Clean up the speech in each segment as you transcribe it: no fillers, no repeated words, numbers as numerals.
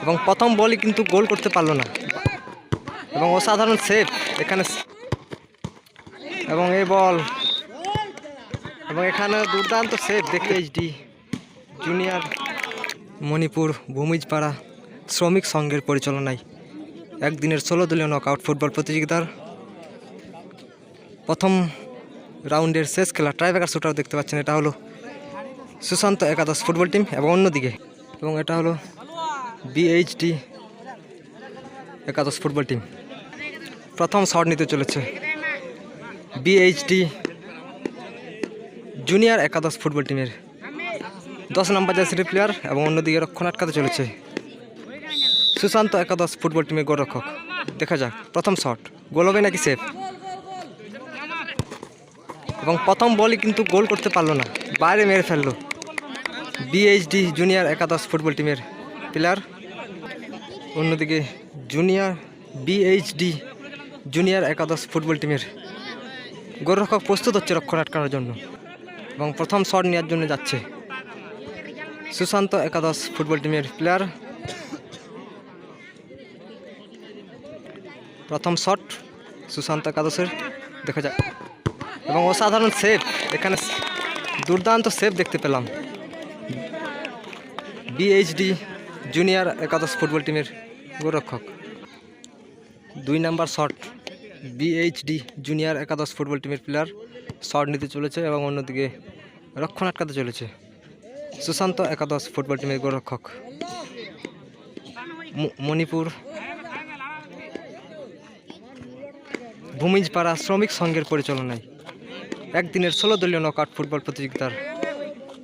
এবং প্রথম বলই কিন্তু গোল করতে পারলো না এবং অসাধারণ সেভ এখানে এবং এই বল এবং এখানে দুর্দান্ত সেভ দেখতে এইচডি জুনিয়র মণিপুর ভূমিজপাড়া শ্রমিক সংঘের পরিচালনায় একদিনের 16 দলীয় নকআউট ফুটবল প্রতিযোগিতার প্রথম রাউন্ডের শেষ খেলা ট্রাইব্রেকার শুটআউট দেখতে পাচ্ছেন। এটা হলো সুশান্ত একাদশ ফুটবল টিম এবং অন্যদিকে এবং এটা হলো বিএইচডি একাদশ ফুটবল টিম। প্রথম শট নিতে চলেছে বিএইচডি জুনিয়র একাদশ ফুটবল টিমের 10 নম্বর জার্সির প্লেয়ার এবং অন্যদিকে রক্ষণ আটকাতে চলেছে সুশান্ত একাদশ ফুটবল টিমের গোলরক্ষক। দেখা যাক প্রথম শট গোল হবে নাকি সেভ এবং প্রথম বলই কিন্তু গোল করতে পারলো না, বাইরে মেরে ফেললো বিএইচডি জুনিয়র একাদশ ফুটবল টিমের প্লেয়ার। অন্যদিকে বিএইচডি জুনিয়র একাদশ ফুটবল টিমের গোলরক্ষক প্রস্তুত হচ্ছে রক্ষণ আটকানোর জন্য এবং প্রথম শট নেওয়ার জন্য যাচ্ছে সুশান্ত একাদশ ফুটবল টিমের প্লেয়ার। প্রথম শট সুশান্ত একাদশের, দেখা যাক এবং অসাধারণ সেভ এখানে দুর্দান্ত সেভ দেখতে পেলাম বিএইচডি জুনিয়র একাদশ ফুটবল টিমের গোলরক্ষক। 2 নম্বর শট বিএইচডি জুনিয়র একাদশ ফুটবল টিমের প্লেয়ার শট নিতে চলেছে এবং অন্যদিকে রক্ষণ আটকাতে চলেছে সুশান্ত একাদশ ফুটবল টিমের গোলরক্ষক। মণিপুর ভূমিজপাড়া শ্রমিক সংঘের পরিচালনায় একদিনের 16 দলীয় নকআউট ফুটবল প্রতিযোগিতার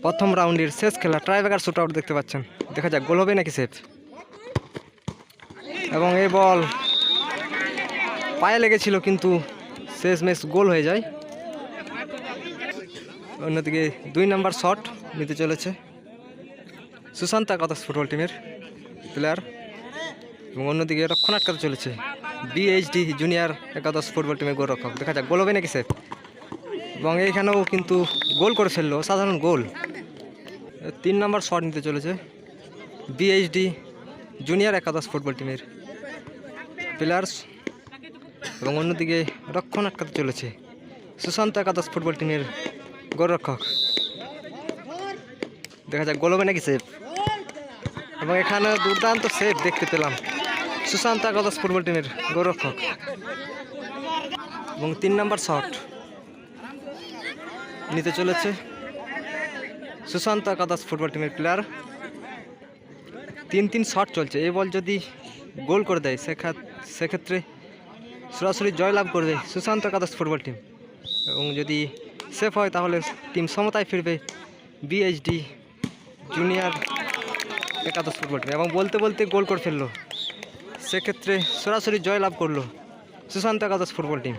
প্রথম রাউন্ডের শেষ খেলা ট্রাইব্রেকার শুটআউট দেখতে পাচ্ছেন। দেখা যাক গোল হবে নাকি সেভ এবং এই বল পায়ে লেগেছিল কিন্তু শেষমেশ গোল হয়ে যায়। অন্যদিকে 2 নম্বর শট নিতে চলেছে সুশান্ত একাদশ ফুটবল টিমের প্লেয়ার এবং অন্যদিকে রক্ষণ আটকাতে চলেছে বিএইচডি জুনিয়র একাদশ ফুটবল টিমের গোলরক্ষক। দেখা যাক গোল হবে নাকি সেভ এবং এইখানেও কিন্তু গোল করে ফেললো, সাধারণ গোল। 3 নম্বর শট নিতে চলেছে বিএইচডি জুনিয়র একাদশ ফুটবল টিমের প্লেয়ার্স এবং অন্যদিকে রক্ষণ আটকাতে চলেছে সুশান্ত একাদশ ফুটবল টিমের গোলরক্ষক। দেখা যাক গোল হবে নাকি সেভ এবং এখানে দুর্দান্ত সেভ দেখতে পেলাম সুশান্ত একাদশ ফুটবল টিমের গোলরক্ষক এবং 3 নম্বর শট নিতে চলেছে সুশান্ত একাদশ ফুটবল টিমের প্লেয়ার। 3 শট চলছে, এই বল যদি গোল করে দেয় সেক্ষেত্রে সরাসরি জয়লাভ করবে সুশান্ত একাদশ ফুটবল টিম এবং যদি সেফ হয় তাহলে টিম সমতায় ফিরবে বিএইচডি জুনিয়র একাদশ ফুটবল টিম এবং বলতে বলতে গোল করে ফেললো, সেক্ষেত্রে সরাসরি জয়লাভ করলো সুশান্ত একাদশ ফুটবল টিম।